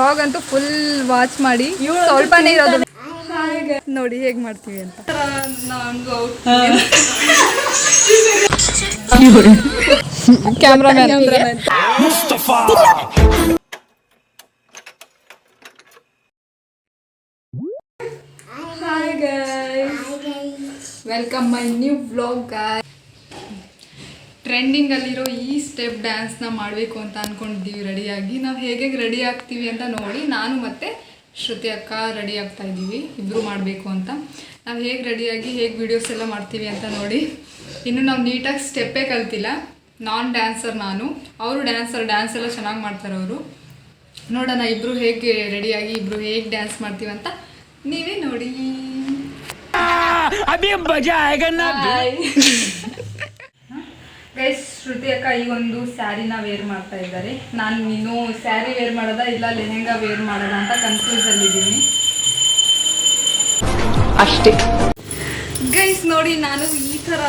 Vlog ಅಂತೂ full watch ಮಾಡಿ. ಸ್ವಲ್ಪನೇ ಇರೋದು ನೋಡಿ ಹೇಗ್ ಮಾಡ್ತೀವಿ ಅಂತ. Cameraman hi guys, welcome my new vlog guys. ಟ್ರೆಂಡಿಂಗಲ್ಲಿರೋ ಈ ಸ್ಟೆಪ್ ಡ್ಯಾನ್ಸ್ನ ಮಾಡಬೇಕು ಅಂತ ಅಂದ್ಕೊಂಡಿದ್ದೀವಿ ರೆಡಿಯಾಗಿ. ನಾವು ಹೇಗೆ ರೆಡಿ ಆಗ್ತೀವಿ ಅಂತ ನೋಡಿ. ನಾನು ಮತ್ತು ಶ್ರುತಿ ಅಕ್ಕ ರೆಡಿ ಆಗ್ತಾ ಇದ್ದೀವಿ, ಇಬ್ಬರು ಮಾಡಬೇಕು ಅಂತ. ನಾವು ಹೇಗೆ ರೆಡಿಯಾಗಿ ಹೇಗೆ ವೀಡಿಯೋಸ್ ಎಲ್ಲ ಮಾಡ್ತೀವಿ ಅಂತ ನೋಡಿ. ಇನ್ನು ನಾವು ನೀಟಾಗಿ ಸ್ಟೆಪ್ಪೇ ಕಲ್ತಿಲ್ಲ. ನಾನ್ ಡ್ಯಾನ್ಸರ್ ನಾನು, ಅವರು ಡ್ಯಾನ್ಸ್ ಎಲ್ಲ ಚೆನ್ನಾಗಿ ಮಾಡ್ತಾರೆ ಅವರು. ನೋಡೋಣ ಇಬ್ಬರು ಹೇಗೆ ರೆಡಿಯಾಗಿ ಇಬ್ಬರು ಹೇಗೆ ಡ್ಯಾನ್ಸ್ ಮಾಡ್ತೀವಿ ಅಂತ ನೀವೇ ನೋಡಿ. ಗೈಸ್, ಶ್ರುತಿ ಅಕ್ಕ ಈ ಒಂದು ಸ್ಯಾರಿನ ವೇರ್ ಮಾಡ್ತಾ ಇದ್ದಾರೆ. ನಾನು ಇನ್ನೂ ಸ್ಯಾರಿ ವೇರ್ ಮಾಡೋದಾ ಇಲ್ಲ ಲೆಹೆಂಗಾ ವೇರ್ ಮಾಡೋದಾ ಅಂತ ಕನ್ಫ್ಯೂಸ್ ಅಲ್ಲಿದ್ದೀನಿ ಅಷ್ಟೇ. ಗೈಸ್ ನೋಡಿ, ನಾನು ಈ ಥರ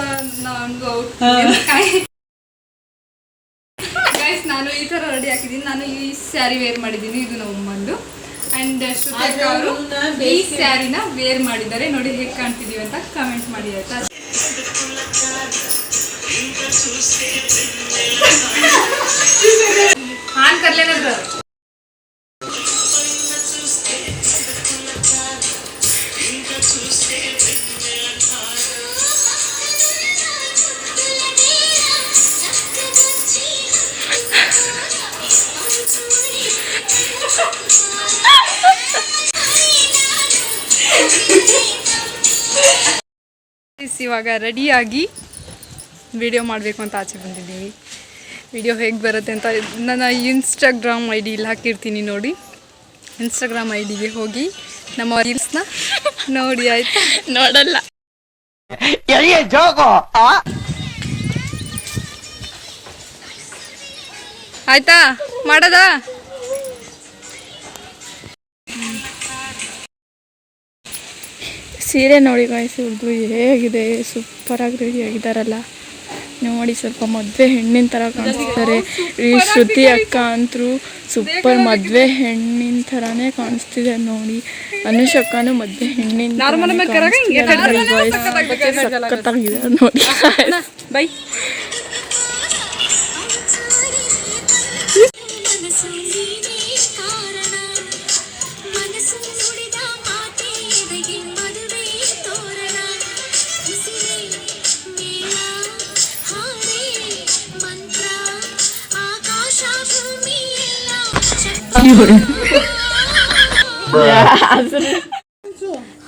ನಾನು ಈ ಥರ ರೆಡಿ ಹಾಕಿದ್ದೀನಿ. ನಾನು ಈ ಸ್ಯಾರಿ ವೇರ್ ಮಾಡಿದ್ದೀನಿ, ಇದು ನಮ್ಮಂದು. ಆ್ಯಂಡ್ ಶ್ರುತಿ ಅಕ್ಕ ಅವರು ಈ ಸ್ಯಾರಿನ ವೇರ್ ಮಾಡಿದ್ದಾರೆ. ನೋಡಿ ಹೇಗೆ ಕಾಣ್ತಿದೀವಿ ಅಂತ ಕಮೆಂಟ್ ಮಾಡಿ ಆಯ್ತಾ. ಹಾನ್ ಕರ್ಲೇನ ಇವಾಗ ರೆಡಿಯಾಗಿ ವಿಡಿಯೋ ಮಾಡಬೇಕು ಅಂತ ಆಚೆ ಬಂದಿದ್ದೀವಿ. ವಿಡಿಯೋ ಹೇಗೆ ಬರುತ್ತೆ ಅಂತ ನನ್ನ ಇನ್ಸ್ಟಾಗ್ರಾಮ್ ಐ ಡಿ ಇಲ್ಲಿ ಹಾಕಿರ್ತೀನಿ ನೋಡಿ. ಇನ್ಸ್ಟಾಗ್ರಾಮ್ ಐ ಡಿಗೆ ಹೋಗಿ ನಮ್ಮ ರೀಲ್ಸ್ನ ನೋಡಿ ಆಯ್ತಾ. ನೋಡಲ್ಲ ಆಯ್ತಾ ಮಾಡೋದಾ. ಸೀರೆ ನೋಡಿ ಗಾಯ್ಸ್, ಹುಡುಗರು ಹೇಗಿದೆ, ಸೂಪರಾಗಿ ರೆಡಿ ಆಗಿದ್ದಾರಲ್ಲ ನೋಡಿ. ಸ್ವಲ್ಪ ಮದುವೆ ಹೆಣ್ಣಿನ ಥರ ಕಾಣಿಸ್ತಾರೆ. ಈ ಶ್ರುತಿ ಅಕ್ಕ ಅಂತೂ ಸೂಪರ್ ಮದುವೆ ಹೆಣ್ಣಿನ ಥರನೇ ಕಾಣಿಸ್ತಿದೆ ನೋಡಿ. ಅನುಷ್ ಅಕ್ಕನೂ ಮದುವೆ ಹೆಣ್ಣಿನ ಸಖತ್ತಾಗಿದೆ ನೋಡಿ. ಬೈ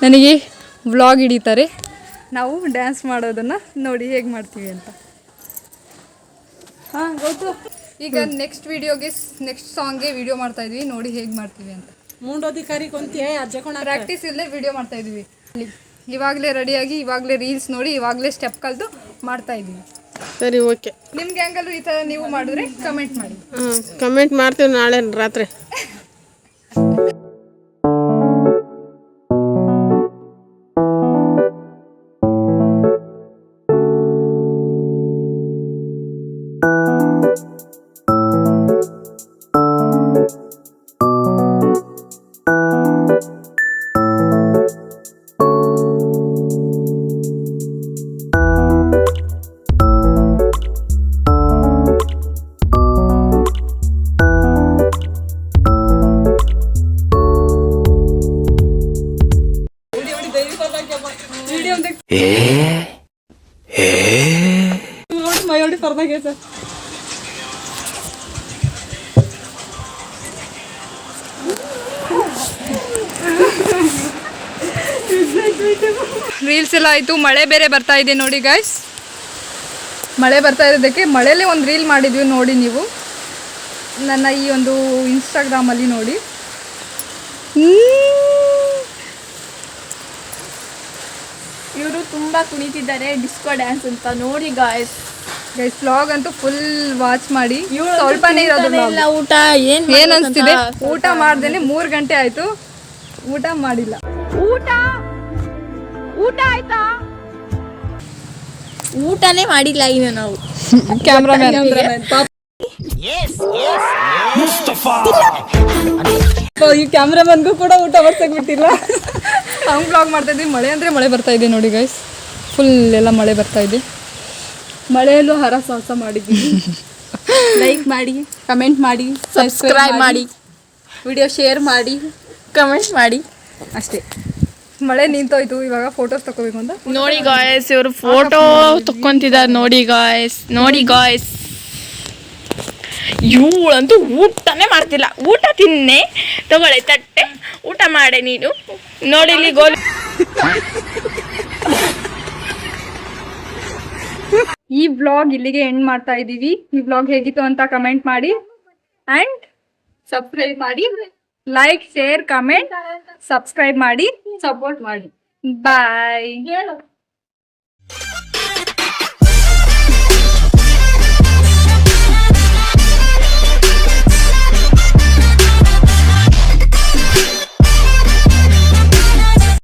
ನನಗೆ ವ್ಲಾಗ್ ಹಿಡಿತಾರೆ. ನಾವು ಡ್ಯಾನ್ಸ್ ಮಾಡೋದನ್ನು ನೋಡಿ ಹೇಗೆ ಮಾಡ್ತೀವಿ ಅಂತ. ಹಾಂ ಗೊತ್ತು. ಈಗ ನೆಕ್ಸ್ಟ್ ವಿಡಿಯೋಗೆ ನೆಕ್ಸ್ಟ್ ಸಾಂಗ್ಗೆ ವಿಡಿಯೋ ಮಾಡ್ತಾ ಇದ್ವಿ, ನೋಡಿ ಹೇಗೆ ಮಾಡ್ತೀವಿ ಅಂತ. ಪ್ರಾಕ್ಟೀಸ್ ಇಲ್ಲೇ ವಿಡಿಯೋ ಮಾಡ್ತಾ ಇದ್ವಿ. ಇವಾಗಲೇ ರೆಡಿಯಾಗಿ ಇವಾಗಲೇ ರೀಲ್ಸ್ ನೋಡಿ ಇವಾಗಲೇ ಸ್ಟೆಪ್ ಕಲಿತು ಮಾಡ್ತಾ ಇದ್ದೀವಿ. ಸರಿ, ಓಕೆ. ನಿಮ್ಮ ಗ್ಯಾಂಗಲ್ಲೂ ಈ ಥರ ನೀವು ಮಾಡಿದ್ರೆ ಕಮೆಂಟ್ ಮಾಡಿ. ಕಮೆಂಟ್ ಮಾಡ್ತೀವಿ ನಾಳೆ ರಾತ್ರಿ. ರೀಲ್ಸ್ ಎಲ್ಲ ಆಯಿತು. ಮಳೆ ಬೇರೆ ಬರ್ತಾ ಇದೆ ನೋಡಿ ಗಾಯ್ಸ್. ಮಳೆ ಬರ್ತಾ ಇರೋದಕ್ಕೆ ಮಳೆಯಲ್ಲೇ ಒಂದು ರೀಲ್ ಮಾಡಿದ್ವಿ ನೋಡಿ. ನೀವು ನನ್ನ ಈ ಒಂದು ಇನ್ಸ್ಟಾಗ್ರಾಮಲ್ಲಿ ನೋಡಿ. ಇವರು ತುಂಬ ಕುಣಿತಿದ್ದಾರೆ, ಡಿಸ್ಕೋ ಡ್ಯಾನ್ಸ್ ಅಂತ ನೋಡಿ ಗಾಯ್ಸ್. ಗೈಸ್ ವ್ಲಾಗ್ ಅಂತೂ ಫುಲ್ ವಾಚ್ ಮಾಡಿ. ಸ್ವಲ್ಪನೇ ಇರೋದು. ಊಟ ಏನ್ ಅನಿಸ್ತಿದೆ, ಊಟ ಮಾಡ್ದೇನೆ 3 ಗಂಟೆ ಆಯ್ತು, ಊಟ ಮಾಡಿಲ್ಲ. ಊಟ ಆಯ್ತಾ? ಊಟನೇ ಮಾಡಿಲ್ಲ ಇನ್ನು ನಾವು. ಕ್ಯಾಮ್ರಾಮನ್ ಈ ಕ್ಯಾಮ್ರಾಮನ್ಗೂ ಕೂಡ ಊಟ ಬರ್ಸಕ್ ಬಿಟ್ಟಿಲ್ಲ. ಹಂಗೆ ಬ್ಲಾಗ್ ಮಾಡ್ತಾ ಇದ್ವಿ. ಮಳೆ ಅಂದರೆ ಮಳೆ ಬರ್ತಾ ಇದೆ ನೋಡಿ ಗೈಸ್, ಫುಲ್ ಎಲ್ಲ ಮಳೆ ಬರ್ತಾ ಇದೆ. ಮಳೆಯಲ್ಲೂ ಹರಸಾಹಸ ಮಾಡಿದ್ವಿ. ಲೈಕ್ ಮಾಡಿ, ಕಮೆಂಟ್ ಮಾಡಿ, ಸಬ್ಸ್ಕ್ರೈಬ್ ಮಾಡಿ, ವಿಡಿಯೋ ಶೇರ್ ಮಾಡಿ, ಕಮೆಂಟ್ ಮಾಡಿ ಅಷ್ಟೇ. ಮಳೆ ನಿಂತೋಯ್ತು, ಇವಾಗ ಫೋಟೋಸ್ ತಗೋಬೇಕು ಅಂತ. ನೋಡಿ ಗಾಯ್ಸ್, ಇವರು ಫೋಟೋ ತಕ್ಕೊಂತಿದ್ದಾರೆ. ನೋಡಿ ಗಾಯ್ಸ್ ಇವಳಂತೂ ಊಟನೇ ಮಾಡ್ತಿಲ್ಲ. ಊಟ ತಿನ್ನೆ, ತಗೊಳ್ಳೆ ತಟ್ಟೆ, ಊಟ ಮಾಡೆ ನೀನು. ನೋಡಿ ಇಲ್ಲಿ ಗೋಲ್. ಈ ವ್ಲಾಗ್ ಇಲ್ಲಿಗೆ ಎಂಡ್ ಮಾಡ್ತಾ ಇದ್ದೀವಿ. ಈ ವ್ಲಾಗ್ ಹೇಗಿತ್ತು ಅಂತ ಕಮೆಂಟ್ ಮಾಡಿ ಆ್ಯಂಡ್ ಸಬ್ಸ್ಕ್ರೈಬ್ ಮಾಡಿ, ಲೈಕ್, ಶೇರ್, ಕಮೆಂಟ್, ಸಬ್ಸ್ಕ್ರೈಬ್ ಮಾಡಿ, ಸಪೋರ್ಟ್ ಮಾಡಿ. ಬಾಯ್.